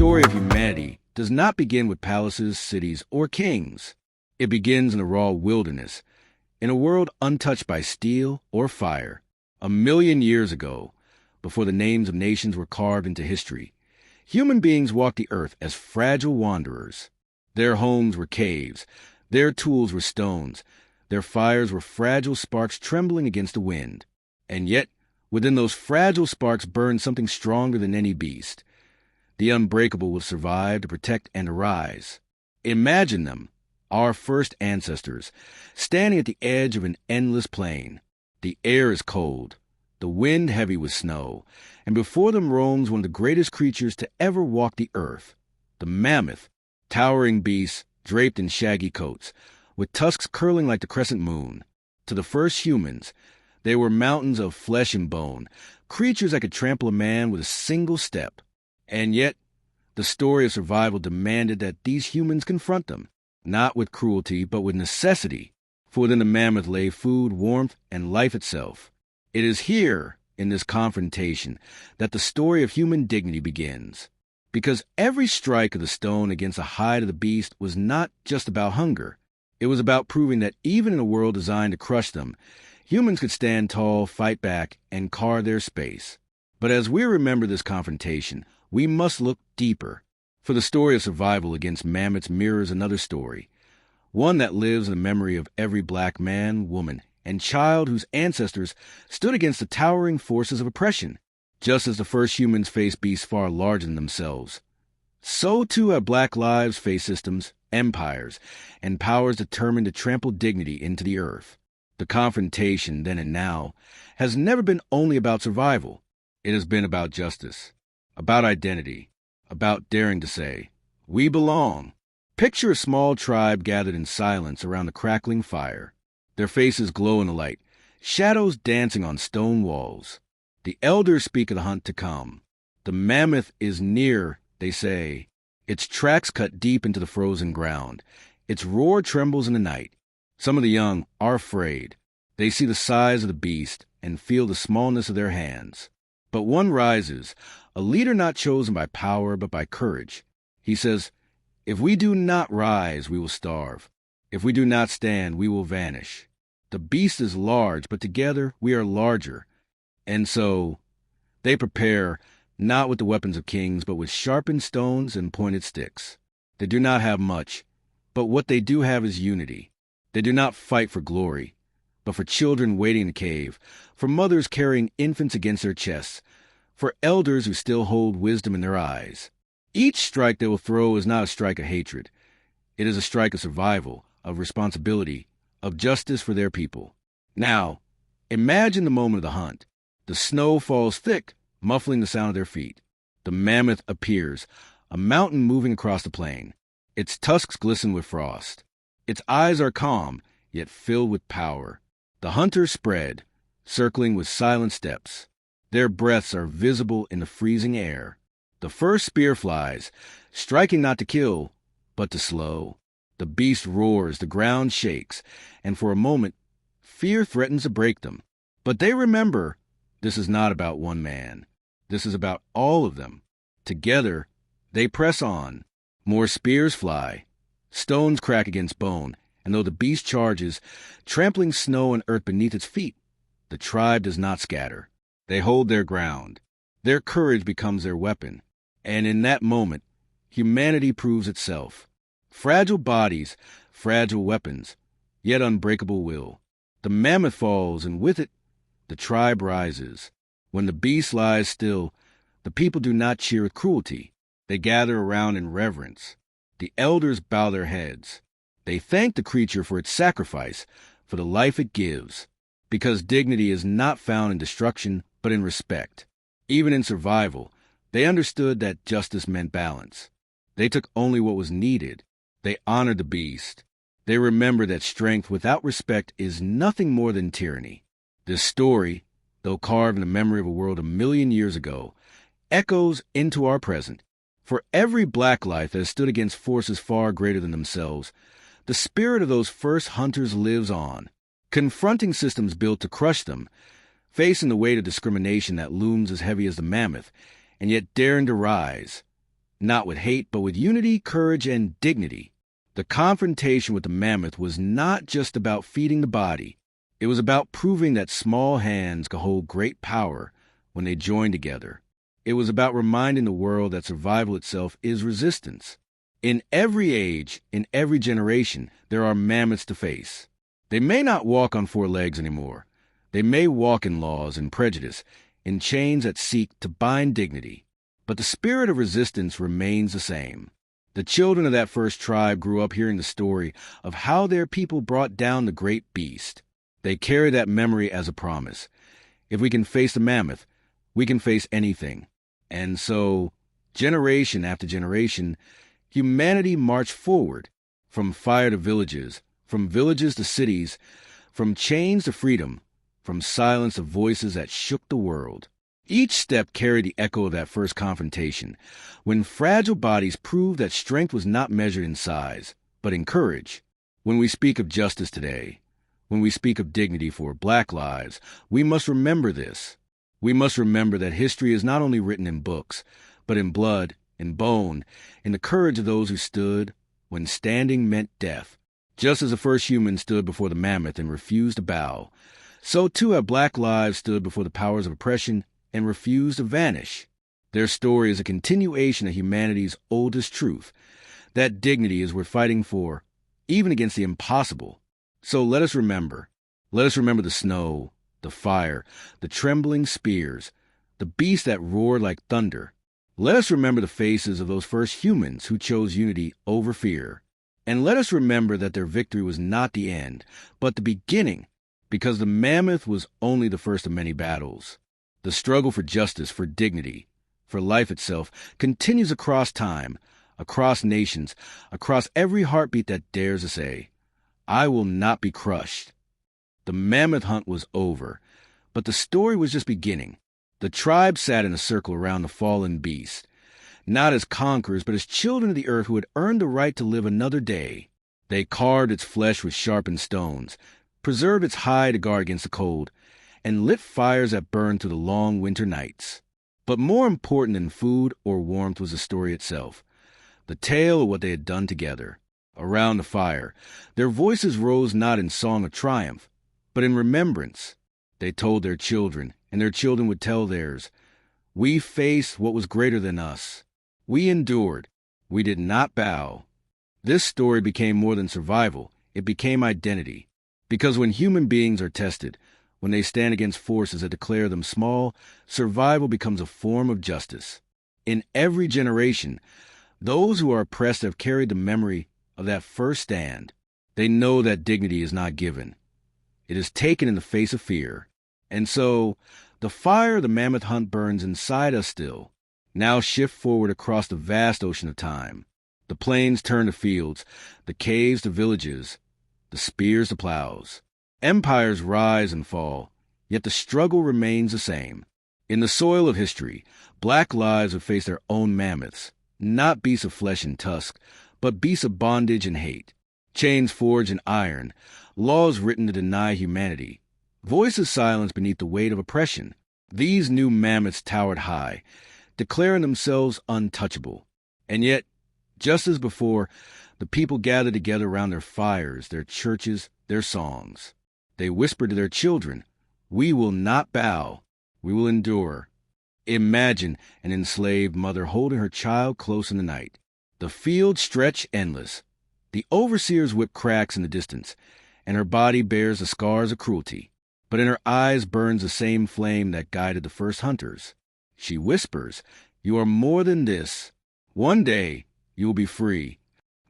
story of humanity does not begin with palaces, cities, or kings. It begins in the raw wilderness, in a world untouched by steel or fire. 1,000,000 years ago, before the names of nations were carved into history, human beings walked the earth as fragile wanderers. Their homes were caves, their tools were stones, their fires were fragile sparks trembling against the wind. And yet, within those fragile sparks burned something stronger than any beast. The unbreakable will survive to protect and arise. Imagine them, our first ancestors, standing at the edge of an endless plain. The air is cold, the wind heavy with snow, and before them roams one of the greatest creatures to ever walk the earth, the mammoth, towering beasts draped in shaggy coats, with tusks curling like the crescent moon. To the first humans, they were mountains of flesh and bone, creatures that could trample a man with a single step. And yet, the story of survival demanded that these humans confront them, not with cruelty, but with necessity, for within the mammoth lay food, warmth, and life itself. It is here, in this confrontation, that the story of human dignity begins. Because every strike of the stone against the hide of the beast was not just about hunger. It was about proving that even in a world designed to crush them, humans could stand tall, fight back, and carve their space. But as we remember this confrontation, we must look deeper. For the story of survival against mammoths mirrors another story, one that lives in the memory of every black man, woman, and child whose ancestors stood against the towering forces of oppression. Just as the first humans faced beasts far larger than themselves, so too have black lives faced systems, empires, and powers determined to trample dignity into the earth. The confrontation, then and now, has never been only about survival. It has been about justice, about identity, about daring to say, "We belong." Picture a small tribe gathered in silence around a crackling fire. Their faces glow in the light, shadows dancing on stone walls. The elders speak of the hunt to come. The mammoth is near, they say. Its tracks cut deep into the frozen ground. Its roar trembles in the night. Some of the young are afraid. They see the size of the beast and feel the smallness of their hands. But one rises, a leader not chosen by power but by courage. He says, "If we do not rise, we will starve. If we do not stand, we will vanish. The beast is large, but together we are larger." And so they prepare, not with the weapons of kings, but with sharpened stones and pointed sticks. They do not have much, but what they do have is unity. They do not fight for glory, but for children waiting in the cave, for mothers carrying infants against their chests, for elders who still hold wisdom in their eyes. Each strike they will throw is not a strike of hatred. It is a strike of survival, of responsibility, of justice for their people. Now, imagine the moment of the hunt. The snow falls thick, muffling the sound of their feet. The mammoth appears, a mountain moving across the plain. Its tusks glisten with frost. Its eyes are calm, yet filled with power. The hunters spread, circling with silent steps. Their breaths are visible in the freezing air. The first spear flies, striking not to kill, but to slow. The beast roars, the ground shakes, and for a moment, fear threatens to break them. But they remember, this is not about one man. This is about all of them. Together, they press on. More spears fly. Stones crack against bone, and though the beast charges, trampling snow and earth beneath its feet, the tribe does not scatter. They hold their ground. Their courage becomes their weapon. And in that moment, humanity proves itself. Fragile bodies, fragile weapons, yet unbreakable will. The mammoth falls, and with it, the tribe rises. When the beast lies still, the people do not cheer with cruelty. They gather around in reverence. The elders bow their heads. They thank the creature for its sacrifice, for the life it gives. Because dignity is not found in destruction, but in respect. Even in survival, they understood that justice meant balance. They took only what was needed. They honored the beast. They remembered that strength without respect is nothing more than tyranny. This story, though carved in the memory of a world 1,000,000 years ago, echoes into our present. For every black life that has stood against forces far greater than themselves, the spirit of those first hunters lives on, confronting systems built to crush them, facing the weight of discrimination that looms as heavy as the mammoth, and yet daring to rise, not with hate, but with unity, courage, and dignity. The confrontation with the mammoth was not just about feeding the body. It was about proving that small hands could hold great power when they joined together. It was about reminding the world that survival itself is resistance. In every age, in every generation, there are mammoths to face. They may not walk on four legs anymore. They may walk in laws and prejudice, in chains that seek to bind dignity. But the spirit of resistance remains the same. The children of that first tribe grew up hearing the story of how their people brought down the great beast. They carry that memory as a promise. If we can face the mammoth, we can face anything. And so, generation after generation, humanity marched forward, from fire to villages, from villages to cities, from chains to freedom, from silence to voices that shook the world. Each step carried the echo of that first confrontation, when fragile bodies proved that strength was not measured in size, but in courage. When we speak of justice today, when we speak of dignity for Black lives, we must remember this. We must remember that history is not only written in books, but in blood, in bone, in the courage of those who stood when standing meant death. Just as the first humans stood before the mammoth and refused to bow, so too have Black lives stood before the powers of oppression and refused to vanish. Their story is a continuation of humanity's oldest truth, that dignity is worth fighting for, even against the impossible. So let us remember. Let us remember the snow, the fire, the trembling spears, the beast that roared like thunder. Let us remember the faces of those first humans who chose unity over fear. And let us remember that their victory was not the end, but the beginning, because the mammoth was only the first of many battles. The struggle for justice, for dignity, for life itself, continues across time, across nations, across every heartbeat that dares to say, "I will not be crushed." The mammoth hunt was over, but the story was just beginning. The tribe sat in a circle around the fallen beast, not as conquerors, but as children of the earth who had earned the right to live another day. They carved its flesh with sharpened stones, preserved its hide to guard against the cold, and lit fires that burned through the long winter nights. But more important than food or warmth was the story itself, the tale of what they had done together. Around the fire, their voices rose not in song of triumph, but in remembrance. They told their children, and their children would tell theirs. We faced what was greater than us. We endured. We did not bow. This story became more than survival. It became identity. Because when human beings are tested, when they stand against forces that declare them small, survival becomes a form of justice. In every generation, those who are oppressed have carried the memory of that first stand. They know that dignity is not given. It is taken in the face of fear. And so, the fire of the mammoth hunt burns inside us still. Now shift forward across the vast ocean of time. The plains turn to fields, the caves to villages, the spears to plows. Empires rise and fall, yet the struggle remains the same. In the soil of history, Black lives have faced their own mammoths, not beasts of flesh and tusk, but beasts of bondage and hate. Chains forged in iron, laws written to deny humanity, voices silenced beneath the weight of oppression. These new mammoths towered high, declaring themselves untouchable. And yet, just as before, the people gathered together around their fires, their churches, their songs. They whispered to their children, "We will not bow. We will endure." Imagine an enslaved mother holding her child close in the night. The fields stretch endless. The overseer's whip cracks in the distance, and her body bears the scars of cruelty. But in her eyes burns the same flame that guided the first hunters. She whispers, "You are more than this. One day, you will be free."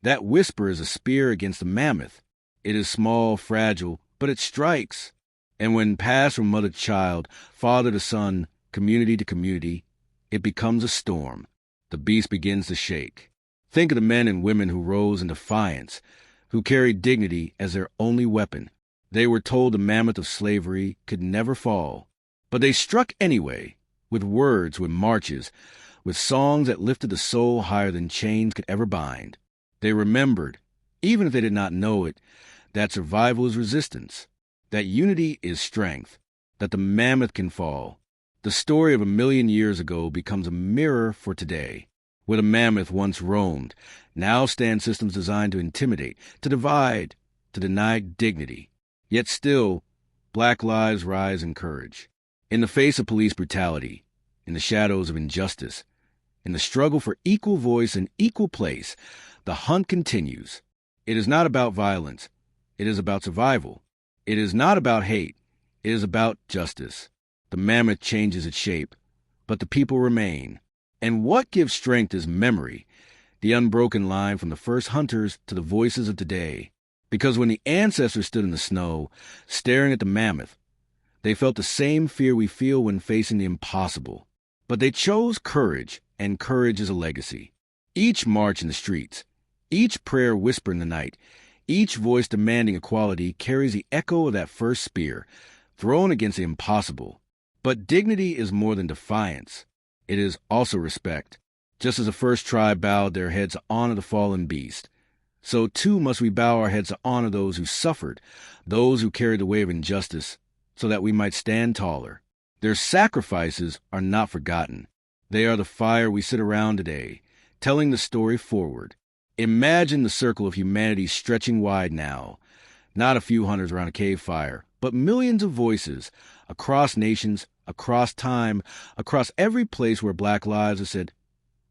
That whisper is a spear against the mammoth. It is small, fragile, but it strikes. And when passed from mother to child, father to son, community to community, it becomes a storm. The beast begins to shake. Think of the men and women who rose in defiance, who carried dignity as their only weapon. They were told the mammoth of slavery could never fall. But they struck anyway, with words, with marches, with songs that lifted the soul higher than chains could ever bind. They remembered, even if they did not know it, that survival is resistance, that unity is strength, that the mammoth can fall. The story of 1,000,000 years ago becomes a mirror for today. Where the mammoth once roamed, now stand systems designed to intimidate, to divide, to deny dignity. Yet still, black lives rise in courage. In the face of police brutality, in the shadows of injustice, in the struggle for equal voice and equal place, the hunt continues. It is not about violence. It is about survival. It is not about hate. It is about justice. The mammoth changes its shape, but the people remain. And what gives strength is memory, the unbroken line from the first hunters to the voices of today. Because when the ancestors stood in the snow, staring at the mammoth, they felt the same fear we feel when facing the impossible. But they chose courage, and courage is a legacy. Each march in the streets, each prayer whispered in the night, each voice demanding equality carries the echo of that first spear, thrown against the impossible. But dignity is more than defiance. It is also respect. Just as the first tribe bowed their heads to honor the fallen beast, so too must we bow our heads to honor those who suffered, those who carried the weight of injustice, so that we might stand taller. Their sacrifices are not forgotten. They are the fire we sit around today, telling the story forward. Imagine the circle of humanity stretching wide now, not a few hunters around a cave fire, but millions of voices, across nations, across time, across every place where black lives have said,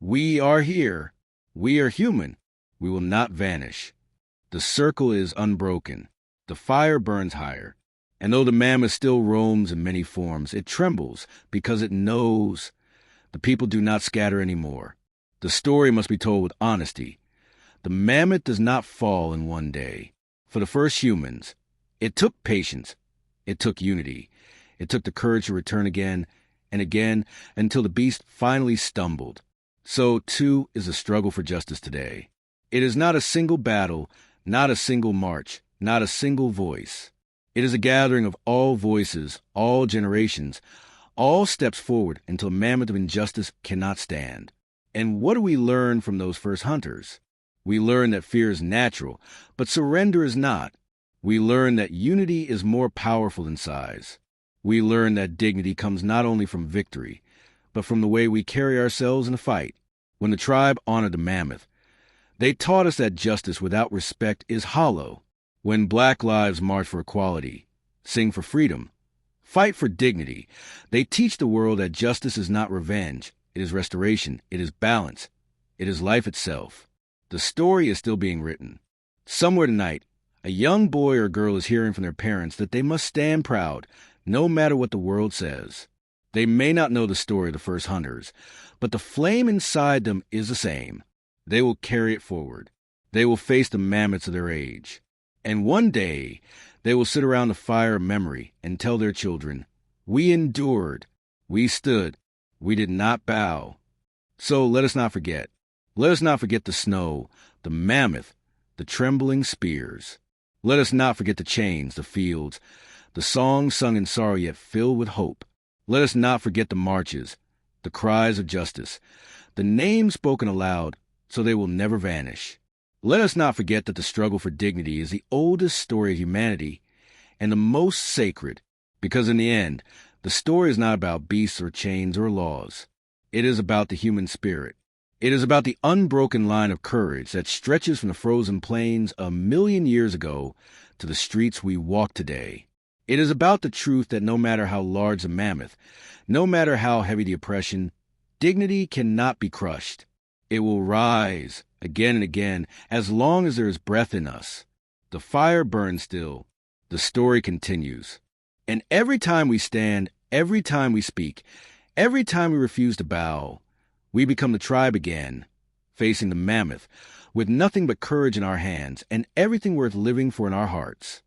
"We are here. We are human. We will not vanish." The circle is unbroken. The fire burns higher. And though the mammoth still roams in many forms, it trembles because it knows the people do not scatter anymore. The story must be told with honesty. The mammoth does not fall in one day. For the first humans, it took patience. It took unity. It took the courage to return again and again until the beast finally stumbled. So, too, is the struggle for justice today. It is not a single battle, not a single march, not a single voice. It is a gathering of all voices, all generations, all steps forward until a mammoth of injustice cannot stand. And what do we learn from those first hunters? We learn that fear is natural, but surrender is not. We learn that unity is more powerful than size. We learn that dignity comes not only from victory, but from the way we carry ourselves in a fight. When the tribe honored the mammoth, they taught us that justice without respect is hollow. When black lives march for equality, sing for freedom, fight for dignity, they teach the world that justice is not revenge. It is restoration. It is balance. It is life itself. The story is still being written. Somewhere tonight, a young boy or girl is hearing from their parents that they must stand proud, no matter what the world says. They may not know the story of the first hunters, but the flame inside them is the same. They will carry it forward. They will face the mammoths of their age. And one day, they will sit around the fire of memory and tell their children, "We endured. We stood. We did not bow." So let us not forget. Let us not forget the snow, the mammoth, the trembling spears. Let us not forget the chains, the fields, the songs sung in sorrow yet filled with hope. Let us not forget the marches, the cries of justice, the names spoken aloud so they will never vanish. Let us not forget that the struggle for dignity is the oldest story of humanity and the most sacred, because in the end, the story is not about beasts or chains or laws. It is about the human spirit. It is about the unbroken line of courage that stretches from the frozen plains 1,000,000 years ago to the streets we walk today. It is about the truth that no matter how large the mammoth, no matter how heavy the oppression, dignity cannot be crushed. It will rise again and again as long as there is breath in us. The fire burns still. The story continues. And every time we stand, every time we speak, every time we refuse to bow, we become the tribe again, facing the mammoth, with nothing but courage in our hands and everything worth living for in our hearts.